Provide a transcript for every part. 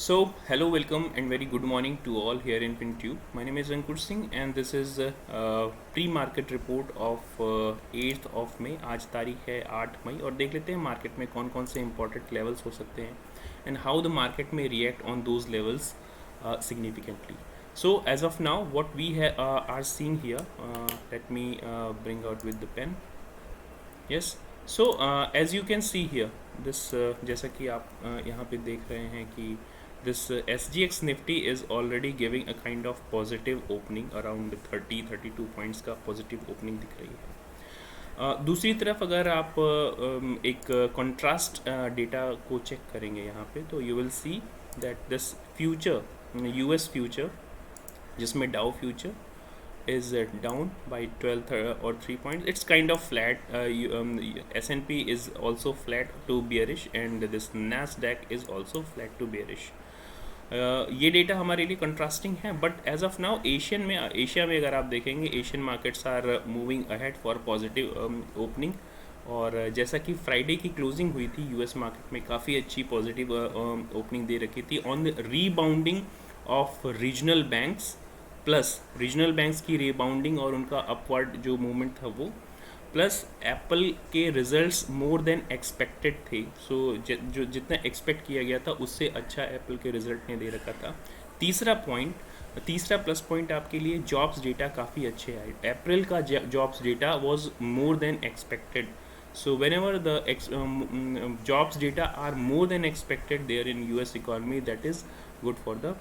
Hello, welcome, and very good morning to all here in FinTube. My name is Ankur Singh, and this is pre-market report of 8th of May. आज तारीख है 8 मई और देख लेते हैं market में कौन कौन से important levels हो सकते हैं and how the market may react on those levels significantly. So as of now, what we are seeing here, let me bring out with the pen. Yes. So as you can see here, this जैसा कि आप यहाँ पे देख रहे हैं कि this SGX Nifty is already giving a kind of positive opening around 30-32 points का positive opening दिख रही है. दूसरी तरफ अगर आप एक contrast डेटा को चेक करेंगे यहाँ पे तो you will see that this future US future जिसमें Dow future is down by 12 or 3 points. It's kind of flat. S&P is also flat to bearish and this Nasdaq is also flat to bearish. ये data हमारे लिए contrasting है but as of now Asia में अगर आप देखेंगे Asian markets are moving ahead for positive opening. और जैसा कि फ्राइडे की क्लोजिंग हुई थी यूएस मार्केट में काफ़ी अच्छी पॉजिटिव ओपनिंग दे रखी थी on the rebounding of regional banks plus regional banks की रीबाउंडिंग और उनका अपवर्ड जो मूवमेंट था वो प्लस एप्पल के रिजल्ट्स मोर देन एक्सपेक्टेड थे. सो जो जितना एक्सपेक्ट किया गया था उससे अच्छा एप्पल के रिजल्ट ने दे रखा था. तीसरा प्लस पॉइंट आपके लिए जॉब्स डेटा काफ़ी अच्छे आए. अप्रैल का jobs data was more than expected. So whenever the jobs data are more than expected there in US economy, that is good for the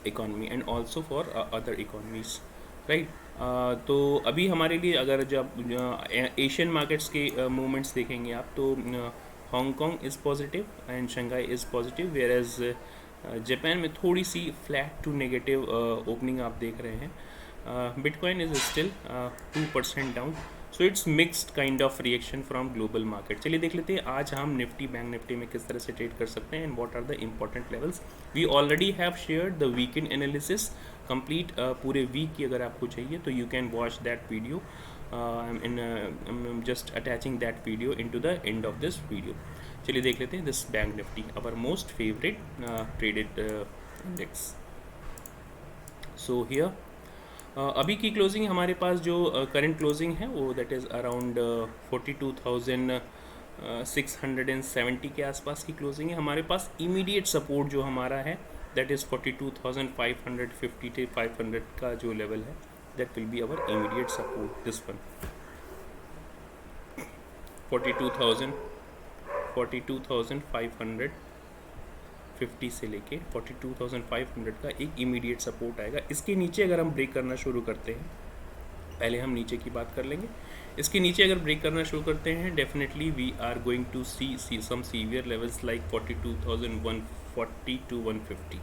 economy and also for other economies, right? तो अभी हमारे लिए अगर जब Asian markets के movements देखेंगे आप तो Hong Kong is positive and Shanghai is positive whereas Japan में थोड़ी सी फ्लैट टू नेगेटिव ओपनिंग आप देख रहे हैं. Bitcoin is still 2% down. So it's mixed kind of reaction from global market. चलिए देख लेते हैं आज हम निफ्टी बैंक निफ्टी में किस तरह से ट्रेड कर सकते हैं and what are the important levels. We already have shared the weekend analysis complete. पूरे वीक की अगर आपको चाहिए तो you can watch that video. Just attaching that video in to the end of this video. चलिए देख लेते हैं this Bank Nifty our most favourite traded index. So here अभी की क्लोजिंग हमारे पास जो करंट क्लोजिंग है वो दैट इज़ अराउंड 42,670 के आसपास की क्लोजिंग है. हमारे पास इमीडिएट सपोर्ट जो हमारा है दैट इज़ 42,550 to 500 का जो लेवल है that will be our immediate support. This one 42,550 से लेके 42,500 का एक इमीडिएट सपोर्ट आएगा. इसके नीचे अगर हम ब्रेक करना शुरू करते हैं, पहले हम नीचे की बात कर लेंगे. इसके नीचे अगर ब्रेक करना शुरू करते हैं definitely we are going to see some severe levels like 42,140 to 150,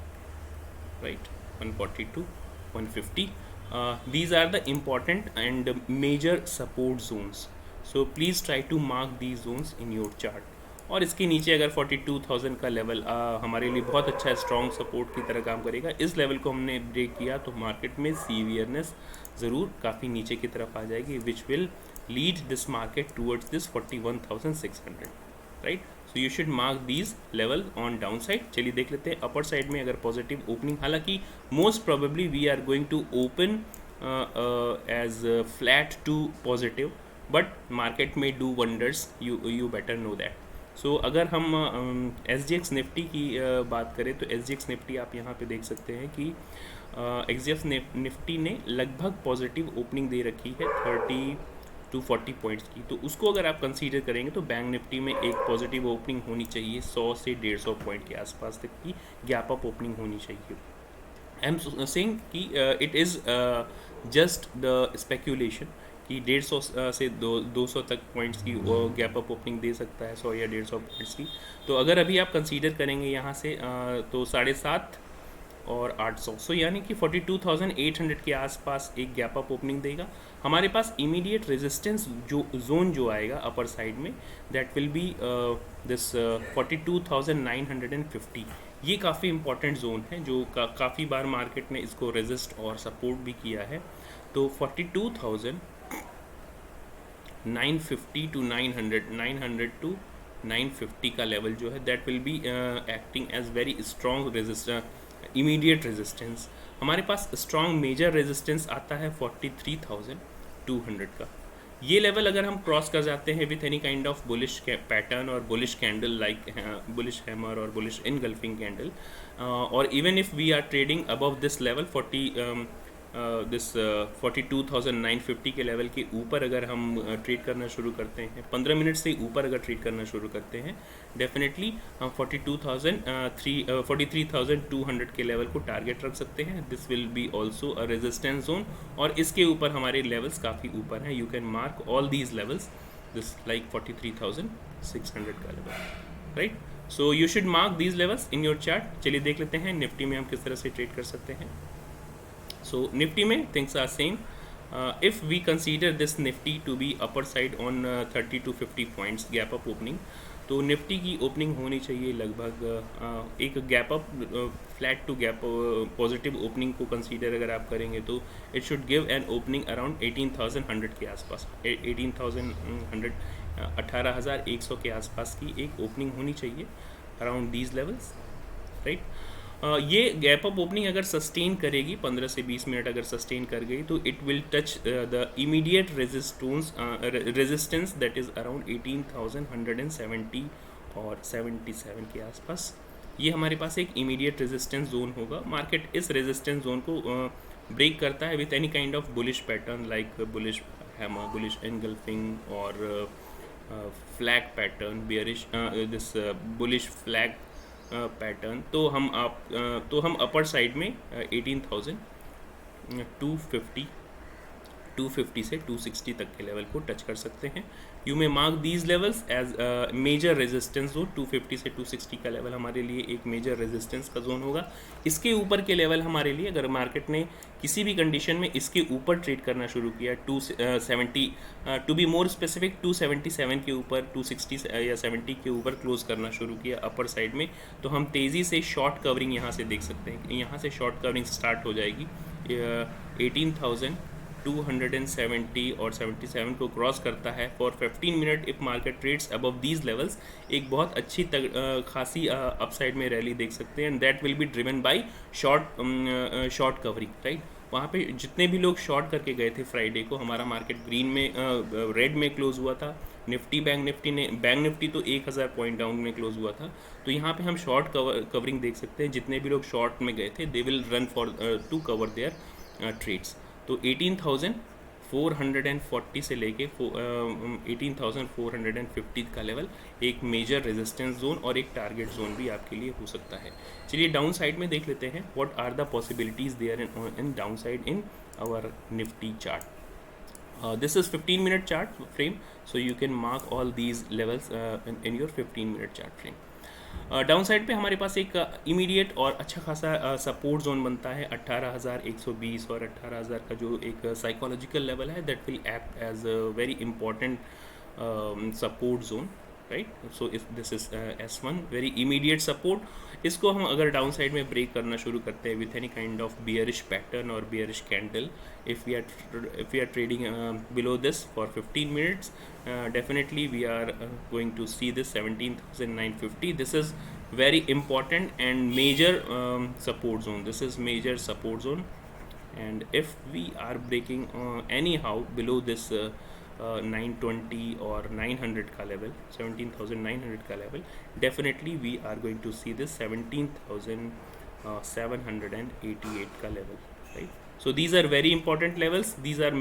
right. 140 to 150. These are the important and major support zones. So please try to mark these zones in your chart. और इसके नीचे अगर 42,000 का level हमारे लिए बहुत अच्छा strong support की तरह काम करेगा. इस लेवल को हमने ब्रेक किया तो मार्केट में सीवियरनेस ज़रूर काफ़ी नीचे की तरफ आ जाएगी which will lead this market towards this 41,600, right. So you should mark these level on down side. चलिए देख लेते हैं अपर साइड में अगर पॉजिटिव ओपनिंग, हालांकि most probably we are going to open as flat to positive but market में do wonders, you better know that. So अगर हम SGX निफ्टी की बात करें तो SGX निफ्टी आप यहाँ पे देख सकते हैं कि SGX निफ्टी ने लगभग पॉजिटिव ओपनिंग दे रखी है 30 to 40 पॉइंट्स की. तो उसको अगर आप कंसीडर करेंगे तो बैंक निफ्टी में एक पॉजिटिव ओपनिंग होनी चाहिए 100 से 150 पॉइंट के आसपास तक की गैप अप ओपनिंग होनी चाहिए. आई एम सेइंग कि it is just the speculation कि 150 से 200 तक पॉइंट्स की गैप अप ओपनिंग दे सकता है 100 या 150 पॉइंट्स की. तो अगर अभी आप कंसीडर करेंगे यहाँ से तो 7.5 और 800, सो यानी कि 42,800 के आसपास एक गैप अप ओपनिंग देगा. हमारे पास इमीडिएट रेजिस्टेंस जो जोन जो आएगा अपर साइड में दैट विल बी दिस 42,950. ये काफ़ी इंपॉर्टेंट जोन है जो काफ़ी बार मार्केट ने इसको रेजिस्ट और सपोर्ट भी किया है. तो 42,950 to 900 to 950 का लेवल जो है that will be acting as very strong resistor, immediate resistance. हमारे पास स्ट्रॉन्ग मेजर रेजिस्टेंस आता है 43,200 का। ये लेवल अगर हम क्रॉस कर जाते हैं with any kind of bullish pattern और bullish candle like bullish hammer और बुलिश इनगल्फिंग कैंडल, और even if we are trading above this level 42,950 के लेवल के ऊपर अगर हम ट्रेड करना शुरू करते हैं, 15 मिनट से ऊपर अगर ट्रेड करना शुरू करते हैं, डेफिनेटली हम 43,200 के लेवल को टारगेट रख सकते हैं। This will be also a resistance zone, और इसके ऊपर हमारे लेवल्स काफ़ी ऊपर हैं। You can mark all these levels, this like 43,600 का level, right. So you should mark these levels in your chart. चलिए देख लेते हैं निफ्टी में हम किस तरह से ट्रेड कर सकते हैं। So Nifty में things are same. If we consider this Nifty to be upper side on 30 to 50 points gap up opening, तो निफ्टी की ओपनिंग होनी चाहिए लगभग एक gap up flat to gap positive opening को कंसीडर अगर आप करेंगे तो it should give an opening around 18,100 के आसपास, 18,100 18,100 के आसपास की एक ओपनिंग होनी चाहिए अराउंड दीज लेवल्स, राइट। ये गैप अप ओपनिंग अगर सस्टेन करेगी 15 से 20 मिनट अगर सस्टेन कर गई तो it will touch the immediate resistance that is around 18,170 और 77 के आसपास। ये हमारे पास एक इमीडिएट रेजिस्टेंस जोन होगा। मार्केट इस रेजिस्टेंस जोन को ब्रेक करता है with any kind of bullish pattern like bullish hammer, bullish engulfing और flag pattern, bearish this bullish flag pattern, तो हम अपर साइड में 18,250 से 260 तक के लेवल को टच कर सकते हैं। You may mark these levels as major resistance zone. 250 से 260 का लेवल हमारे लिए एक मेजर रेजिस्टेंस का जोन होगा। इसके ऊपर के लेवल हमारे लिए अगर मार्केट ने किसी भी कंडीशन में इसके ऊपर ट्रेड करना शुरू किया 270 टू बी मोर स्पेसिफिक 277 के ऊपर, 260 या 70 के ऊपर क्लोज करना शुरू किया अपर साइड में, तो हम तेज़ी से शॉर्ट कवरिंग यहाँ से देख सकते हैं। यहाँ से शॉर्ट कवरिंग स्टार्ट हो जाएगी 18,270 और 77 को क्रॉस करता है for 15 minute. If market trades above these levels एक बहुत अच्छी खासी अपसाइड में रैली देख सकते हैं, and that will be driven by short covering, right. वहाँ पे जितने भी लोग शॉर्ट करके गए थे फ्राइडे को, हमारा मार्केट ग्रीन में रेड में क्लोज हुआ था। बैंक निफ्टी तो 1,000 पॉइंट डाउन में क्लोज हुआ था। तो यहाँ पे हम शॉर्ट कवरिंग देख सकते हैं। जितने भी लोग शॉर्ट में गए थे they will run for to cover their trades. तो 18,440 से लेके 18,450 का लेवल एक मेजर रेजिस्टेंस जोन और एक टारगेट जोन भी आपके लिए हो सकता है। चलिए डाउन साइड में देख लेते हैं what are the possibilities there in down side in our Nifty chart. This is 15 minute chart frame, so you can mark all these levels in your 15 minute chart frame. Down side पे हमारे पास एक immediate और अच्छा खासा support zone बनता है 18,120 और 18,000 का जो एक साइकोलॉजिकल लेवल है, that will act as a very important support zone, right. So if this is S1 very immediate support, इसको हम अगर डाउन साइड में ब्रेक करना शुरू करते हैं with any kind of bearish pattern और bearish candle, if we are trading below this for 15 minutes, definitely we are going to see this 17,950. This is very important and major support zone. This is major support zone, and if we are breaking anyhow below this 920 or 900 ka level, 17,900 ka level, definitely we are going to see this 17,788 ka level, right. So these are very important levels. These are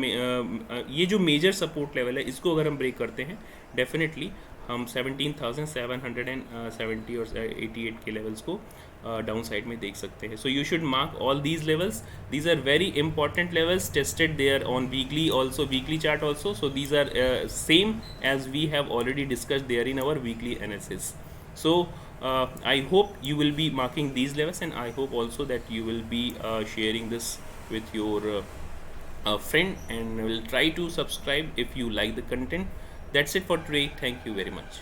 ये जो major support level है इसको अगर हम break करते हैं definitely हम 17,770 और 88 के लेवल्स को डाउन साइड में देख सकते हैं। So you should mark all these levels. These are very important levels tested there on weekly also, weekly chart also. So these are same as we have already discussed there in our weekly analysis. So I hope you will be marking these levels, and I hope also that you will be sharing this with your friend, and will try to subscribe if you like the content. That's it for today. Thank you very much.